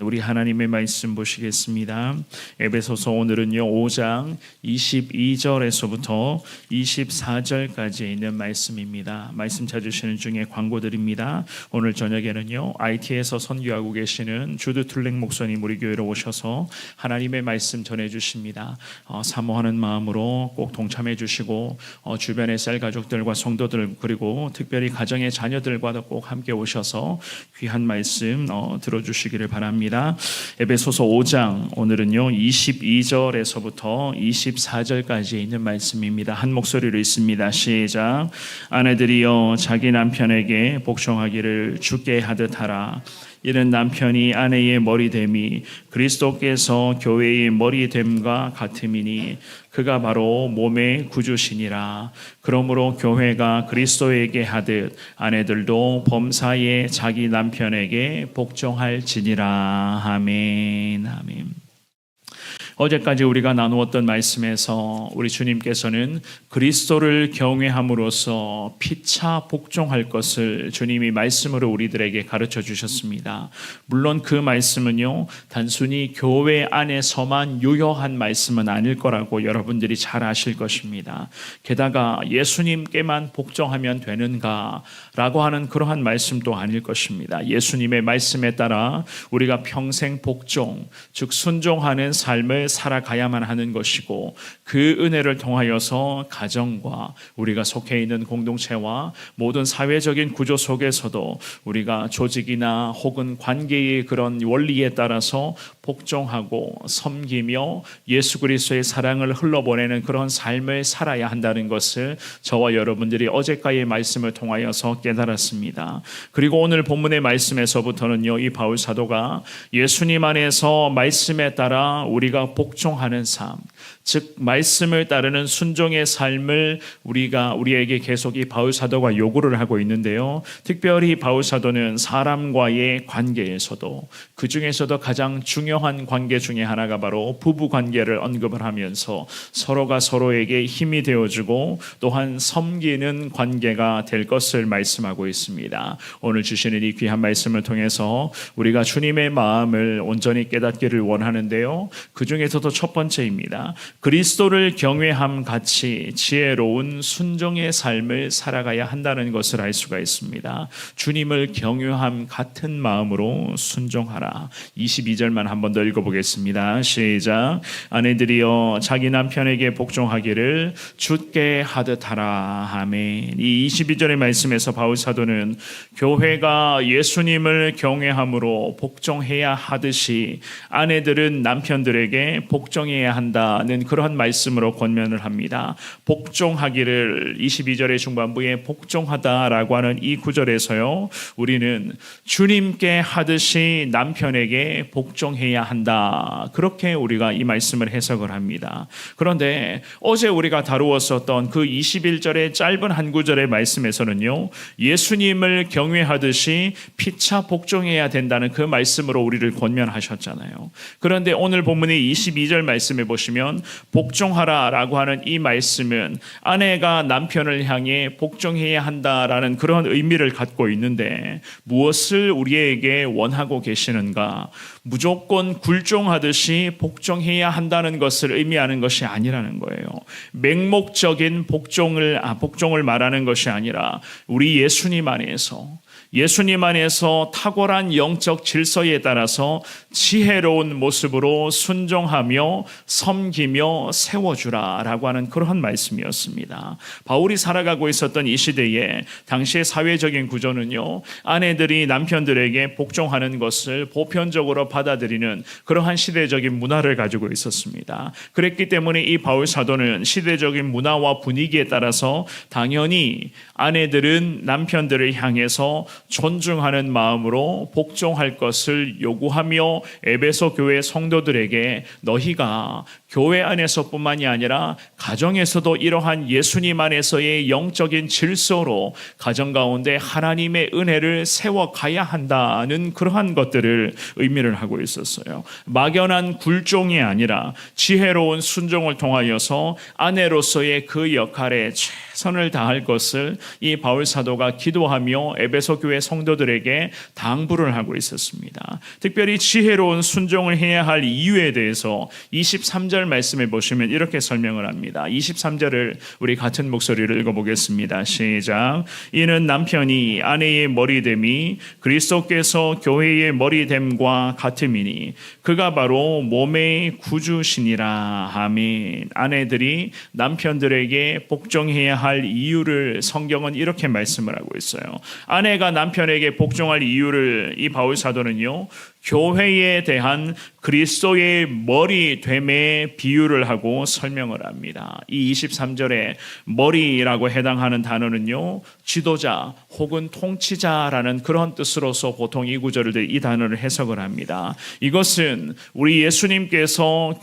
우리 하나님의 말씀 보시겠습니다. 에베소서 오늘은요 5장 22절에서부터 24절까지 있는 말씀입니다. 말씀 찾으시는 중에 광고드립니다. 오늘 저녁에는요 IT에서 선교하고 계시는 주드 툴렉 목사님 우리 교회로 오셔서 하나님의 말씀 전해주십니다. 사모하는 마음으로 꼭 동참해 주시고 주변의 셀 가족들과 성도들 그리고 특별히 가정의 자녀들과도 꼭 함께 오셔서 귀한 말씀 들어주시기를 바랍니다. 에베소서 5장 오늘은요 22절에서부터 24절까지 있는 말씀입니다. 한 목소리로 읽습니다. 시작. 아내들이여 자기 남편에게 복종하기를 주께 하듯 하라. 이는 남편이 아내의 머리됨이 그리스도께서 교회의 머리됨과 같음이니 그가 바로 몸의 구주시니라. 그러므로 교회가 그리스도에게 하듯 아내들도 범사에 자기 남편에게 복종할지니라. 아멘. 아멘. 어제까지 우리가 나누었던 말씀에서 우리 주님께서는 그리스도를 경외함으로써 피차 복종할 것을 주님이 말씀으로 우리들에게 가르쳐 주셨습니다. 물론 그 말씀은요 단순히 교회 안에서만 유효한 말씀은 아닐 거라고 여러분들이 잘 아실 것입니다. 게다가 예수님께만 복종하면 되는가라고 하는 그러한 말씀도 아닐 것입니다. 예수님의 말씀에 따라 우리가 평생 복종, 즉 순종하는 삶을 살아가야만 하는 것이고 그 은혜를 통하여서 가정과 우리가 속해 있는 공동체와 모든 사회적인 구조 속에서도 우리가 조직이나 혹은 관계의 그런 원리에 따라서 복종하고 섬기며 예수 그리스도의 사랑을 흘러보내는 그런 삶을 살아야 한다는 것을 저와 여러분들이 어제까지의 말씀을 통하여서 깨달았습니다. 그리고 오늘 본문의 말씀에서부터는요 이 바울 사도가 예수님 안에서 말씀에 따라 우리가 복종하는 삶, 즉 말씀을 따르는 순종의 삶을 우리에게 계속 이 바울 사도가 요구를 하고 있는데요. 특별히 바울 사도는 사람과의 관계에서도 그 중에서도 가장 중요한 관계 중에 하나가 바로 부부 관계를 언급을 하면서 서로가 서로에게 힘이 되어주고 또한 섬기는 관계가 될 것을 말씀하고 있습니다. 오늘 주시는 이 귀한 말씀을 통해서 우리가 주님의 마음을 온전히 깨닫기를 원하는데요. 그 중에서도 첫 번째입니다. 그리스도를 경외함 같이 지혜로운 순종의 삶을 살아가야 한다는 것을 알 수가 있습니다. 주님을 경외함 같은 마음으로 순종하라. 22절만 한 번 더 읽어보겠습니다. 시작. 아내들이여 자기 남편에게 복종하기를 주께 하듯 하라. 아멘. 이 22절의 말씀에서 바울 사도는 교회가 예수님을 경외함으로 복종해야 하듯이 아내들은 남편들에게 복종해야 한다는 그러한 말씀으로 권면을 합니다. 복종하기를 22절의 중반부에 복종하다라고 하는 이 구절에서요 우리는 주님께 하듯이 남편에게 복종해야 한다, 그렇게 우리가 이 말씀을 해석을 합니다. 그런데 어제 우리가 다루었었던 그 21절의 짧은 한 구절의 말씀에서는요 예수님을 경외하듯이 피차 복종해야 된다는 그 말씀으로 우리를 권면하셨잖아요. 그런데 오늘 본문의 22절 말씀에 보시면 복종하라 라고 하는 이 말씀은 아내가 남편을 향해 복종해야 한다라는 그런 의미를 갖고 있는데 무엇을 우리에게 원하고 계시는가? 무조건 굴종하듯이 복종해야 한다는 것을 의미하는 것이 아니라는 거예요. 맹목적인 복종을 말하는 것이 아니라 우리 예수님 안에서 탁월한 영적 질서에 따라서 지혜로운 모습으로 순종하며 섬기며 세워주라라고 하는 그런 말씀이었습니다. 바울이 살아가고 있었던 이 시대에 당시의 사회적인 구조는요 아내들이 남편들에게 복종하는 것을 보편적으로 받아들이는 그러한 시대적인 문화를 가지고 있었습니다. 그랬기 때문에 이 바울 사도는 시대적인 문화와 분위기에 따라서 당연히 아내들은 남편들을 향해서 존중하는 마음으로 복종할 것을 요구하며 에베소 교회 성도들에게 너희가 교회 안에서뿐만이 아니라 가정에서도 이러한 예수님 안에서의 영적인 질서로 가정 가운데 하나님의 은혜를 세워가야 한다는 그러한 것들을 의미를 하고 있었어요. 막연한 굴종이 아니라 지혜로운 순종을 통하여서 아내로서의 그 역할에 최선을 다할 것을 이 바울 사도가 기도하며 에베소 교회 성도들에게 당부를 하고 있었습니다. 특별히 지혜로운 순종을 해야 할 이유에 대해서 23절 말씀을 보시면 이렇게 설명을 합니다. 23절을 우리 같은 목소리를 읽어보겠습니다. 시작. 이는 남편이 아내의 머리됨이 그리스도께서 교회의 머리됨과 같음이니 그가 바로 몸의 구주시니라. 아멘. 아내들이 남편들에게 복종해야 할 이유를 성경은 이렇게 말씀을 하고 있어요. 아내가 남편에게 복종할 이유를 이 바울 사도는요, 교회에 대한 그리스도의 머리됨에 비유를 하고 설명을 합니다. 이 23절에 머리라고 해당하는 단어는요, 지도자 혹은 통치자라는 그런 뜻으로서 보통 이 구절을 이 단어를 해석을 합니다. 이것은 우리 예수님께서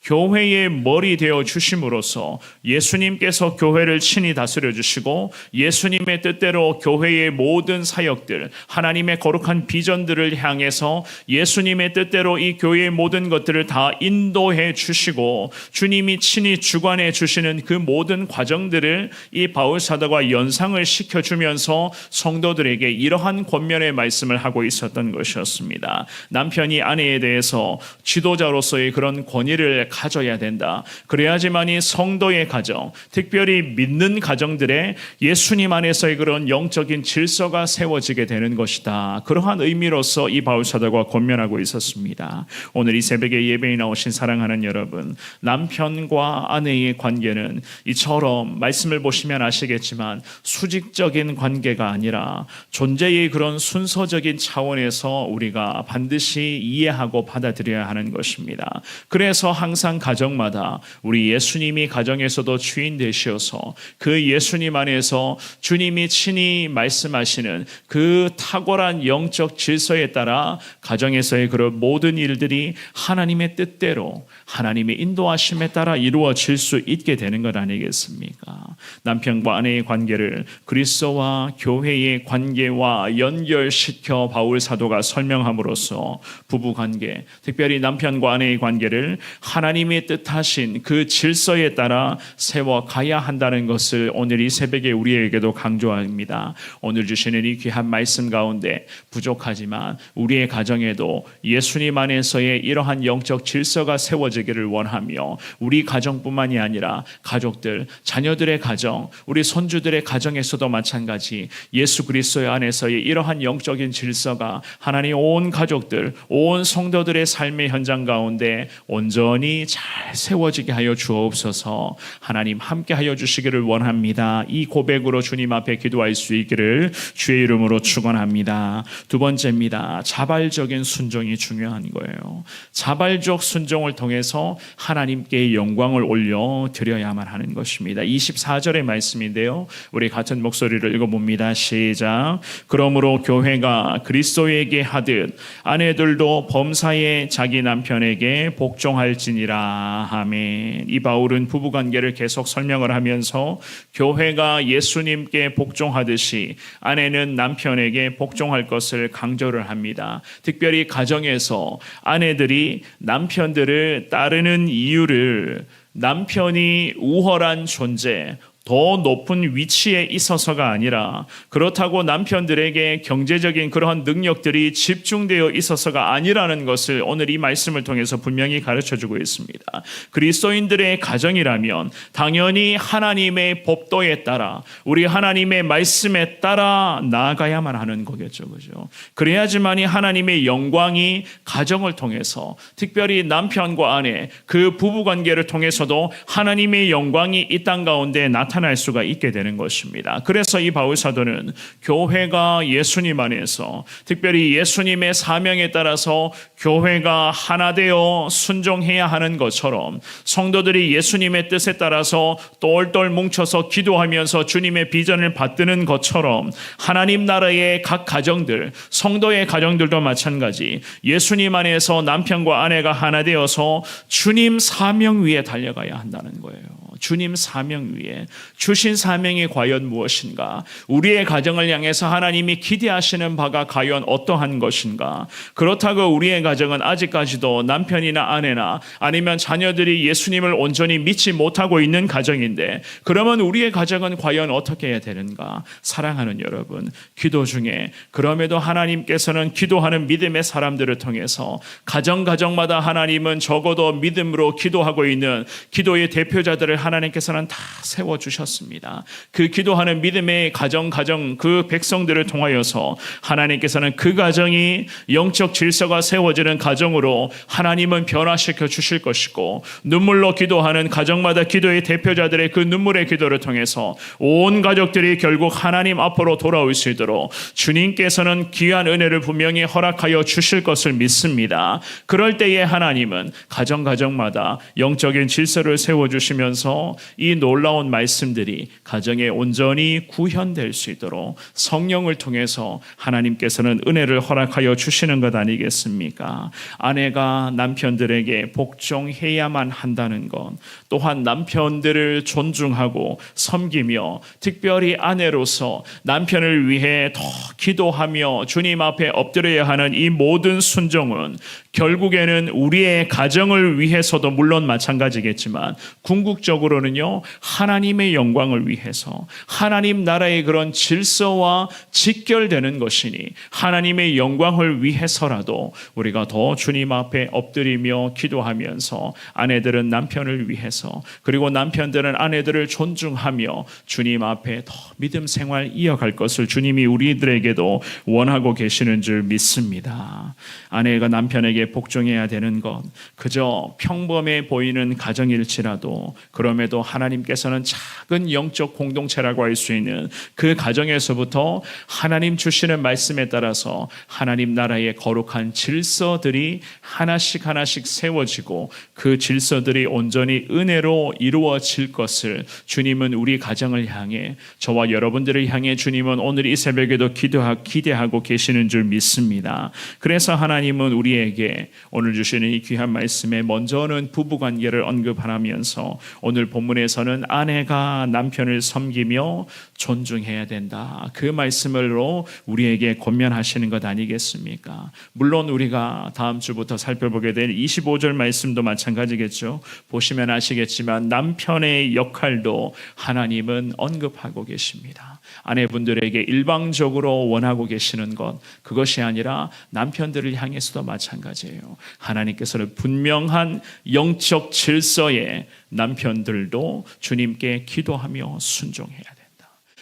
교회의 머리 되어 주심으로써 예수님께서 교회를 친히 다스려 주시고 예수님의 뜻대로 교회의 모든 사역들, 하나님의 거룩한 비전들을 향해서 예수님의 뜻대로 이 교회의 모든 것들을 다 인도해 주시고 주님이 친히 주관해 주시는 그 모든 과정들을 이 바울 사도가 연상을 시켜주면서 성도들에게 이러한 권면의 말씀을 하고 있었던 것이었습니다. 남편이 아내에 대해서 지도자로서의 그런 권위를 가져야 된다. 그래야지만이 성도의 가정, 특별히 믿는 가정들의 예수님 안에서의 그런 영적인 질서가 세워지게 되는 것이다. 그러한 의미로서 이 바울 사도가 권면하고 있었습니다. 오늘 이 새벽에 예배에 나오신 사랑하는 여러분, 남편과 아내의 관계는 이처럼 말씀을 보시면 아시겠지만 수직적인 관계가 아니라 존재의 그런 순서적인 차원에서 우리가 반드시 이해하고 받아들여야 하는 것입니다. 그래서 항상 가정마다 우리 예수님이 가정에서도 주인 되시어서 그 예수님 안에서 주님이 친히 말씀하시는 그 탁월한 영적 질서에 따라 가정에서의 그런 모든 일들이 하나님의 뜻대로 하나님의 인도하심에 따라 이루어질 수 있게 되는 것 아니겠습니까? 남편과 아내의 관계를 그리스도와 교회의 관계와 연결시켜 바울 사도가 설명함으로써 부부관계, 특별히 남편과 아내의 관계를 하나님의 뜻하신 그 질서에 따라 세워가야 한다는 것을 오늘 이 새벽에 우리에게도 강조합니다. 오늘 주시는 이 귀한 말씀 가운데 부족하지만 우리의 가정에도 예수님 안에서의 이러한 영적 질서가 세워지기를 원하며 우리 가정뿐만이 아니라 가족들, 자녀들의 가정, 우리 손주들의 가정에서도 마찬가지 예수 그리스도 안에서의 이러한 영적인 질서가 하나님 온 가족들, 온 성도들의 삶의 현장 가운데 온전히 잘 세워지게 하여 주옵소서. 하나님 함께 하여 주시기를 원합니다. 이 고백으로 주님 앞에 기도할 수 있기를 주의 이름으로 축원합니다. 두 번째입니다. 자발적인 순종이 중요한 거예요. 자발적 순종을 통해서 하나님께 영광을 올려 드려야만 하는 것입니다. 24절의 말씀인데요, 우리 같은 목소리를 읽어봅니다. 시작. 그러므로 교회가 그리스도에게 하듯 아내들도 범사에 자기 남편에게 복종할지니라. 아멘. 이 바울은 부부관계를 계속 설명을 하면서 교회가 예수님께 복종하듯이 아내는 남편에게 복종할 것을 강조를 합니다. 특별히 가정에서 아내들이 남편들을 따르는 이유를 남편이 우월한 존재, 더 높은 위치에 있어서가 아니라 그렇다고 남편들에게 경제적인 그러한 능력들이 집중되어 있어서가 아니라는 것을 오늘 이 말씀을 통해서 분명히 가르쳐주고 있습니다. 그리스도인들의 가정이라면 당연히 하나님의 법도에 따라 우리 하나님의 말씀에 따라 나아가야만 하는 거겠죠. 그죠? 그래야지만이 하나님의 영광이 가정을 통해서 특별히 남편과 아내 그 부부관계를 통해서도 하나님의 영광이 이 땅 가운데 나타나는 나타날 수가 있게 되는 것입니다. 그래서 이 바울 사도는 교회가 예수님 안에서, 특별히 예수님의 사명에 따라서 교회가 하나 되어 순종해야 하는 것처럼 성도들이 예수님의 뜻에 따라서 똘똘 뭉쳐서 기도하면서 주님의 비전을 받드는 것처럼 하나님 나라의 각 가정들, 성도의 가정들도 마찬가지 예수님 안에서 남편과 아내가 하나 되어서 주님 사명 위에 달려가야 한다는 거예요. 주님 사명 위에 주신 사명이 과연 무엇인가? 우리의 가정을 향해서 하나님이 기대하시는 바가 과연 어떠한 것인가? 그렇다고 우리의 가정은 아직까지도 남편이나 아내나 아니면 자녀들이 예수님을 온전히 믿지 못하고 있는 가정인데, 그러면 우리의 가정은 과연 어떻게 해야 되는가? 사랑하는 여러분, 기도 중에 그럼에도 하나님께서는 기도하는 믿음의 사람들을 통해서 가정마다 하나님은 적어도 믿음으로 기도하고 있는 기도의 대표자들을 하나님께서는 다 세워주셨습니다. 그 기도하는 믿음의 가정 그 백성들을 통하여서 하나님께서는 그 가정이 영적 질서가 세워지는 가정으로 하나님은 변화시켜 주실 것이고, 눈물로 기도하는 가정마다 기도의 대표자들의 그 눈물의 기도를 통해서 온 가족들이 결국 하나님 앞으로 돌아올 수 있도록 주님께서는 귀한 은혜를 분명히 허락하여 주실 것을 믿습니다. 그럴 때에 하나님은 가정마다 영적인 질서를 세워주시면서 이 놀라운 말씀들이 가정에 온전히 구현될 수 있도록 성령을 통해서 하나님께서는 은혜를 허락하여 주시는 것 아니겠습니까? 아내가 남편들에게 복종해야만 한다는 것, 또한 남편들을 존중하고 섬기며 특별히 아내로서 남편을 위해 더 기도하며 주님 앞에 엎드려야 하는 이 모든 순종은 결국에는 우리의 가정을 위해서도 물론 마찬가지겠지만 궁극적으로는요, 하나님의 영광을 위해서 하나님 나라의 그런 질서와 직결되는 것이니 하나님의 영광을 위해서라도 우리가 더 주님 앞에 엎드리며 기도하면서 아내들은 남편을 위해서, 그리고 남편들은 아내들을 존중하며 주님 앞에 더 믿음 생활 이어갈 것을 주님이 우리들에게도 원하고 계시는 줄 믿습니다. 아내가 남편에게 복종해야 되는 것, 그저 평범해 보이는 가정일지라도 그럼에도 하나님께서는 작은 영적 공동체라고 할 수 있는 그 가정에서부터 하나님 주시는 말씀에 따라서 하나님 나라의 거룩한 질서들이 하나씩 세워지고 그 질서들이 온전히 은혜로 이루어질 것을 주님은 우리 가정을 향해, 저와 여러분들을 향해 주님은 오늘 이 새벽에도 기대하고 계시는 줄 믿습니다. 그래서 하나님은 우리에게 오늘 주시는 이 귀한 말씀에 먼저는 부부관계를 언급하면서 오늘 본문에서는 아내가 남편을 섬기며 존중해야 된다, 그 말씀으로 우리에게 권면하시는 것 아니겠습니까? 물론 우리가 다음 주부터 살펴보게 될 25절 말씀도 마찬가지겠죠. 보시면 아시겠지만 남편의 역할도 하나님은 언급하고 계십니다. 아내분들에게 일방적으로 원하고 계시는 것, 그것이 아니라 남편들을 향해서도 마찬가지예요. 하나님께서는 분명한 영적 질서에 남편들도 주님께 기도하며 순종해야 된다.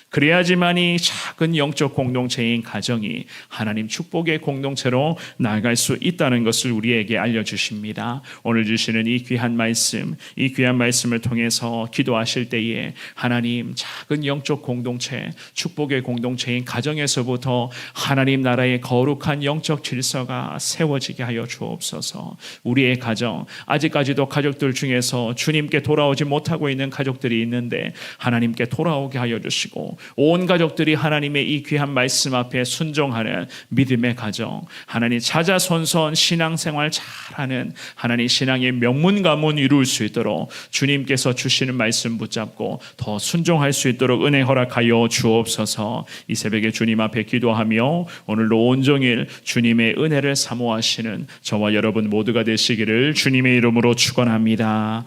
그래야지만이 작은 영적 공동체인 가정이 하나님 축복의 공동체로 나아갈 수 있다는 것을 우리에게 알려주십니다. 오늘 주시는 이 귀한 말씀을 통해서 기도하실 때에 하나님 작은 영적 공동체, 축복의 공동체인 가정에서부터 하나님 나라의 거룩한 영적 질서가 세워지게 하여 주옵소서. 우리의 가정, 아직까지도 가족들 중에서 주님께 돌아오지 못하고 있는 가족들이 있는데 하나님께 돌아오게 하여 주시고, 온 가족들이 하나님의 이 귀한 말씀 앞에 순종하는 믿음의 가정, 하나님 자자손손 신앙생활 잘하는 하나님 신앙의 명문가문 이룰 수 있도록 주님께서 주시는 말씀 붙잡고 더 순종할 수 있도록 은혜 허락하여 주옵소서. 이 새벽에 주님 앞에 기도하며 오늘도 온종일 주님의 은혜를 사모하시는 저와 여러분 모두가 되시기를 주님의 이름으로 축원합니다.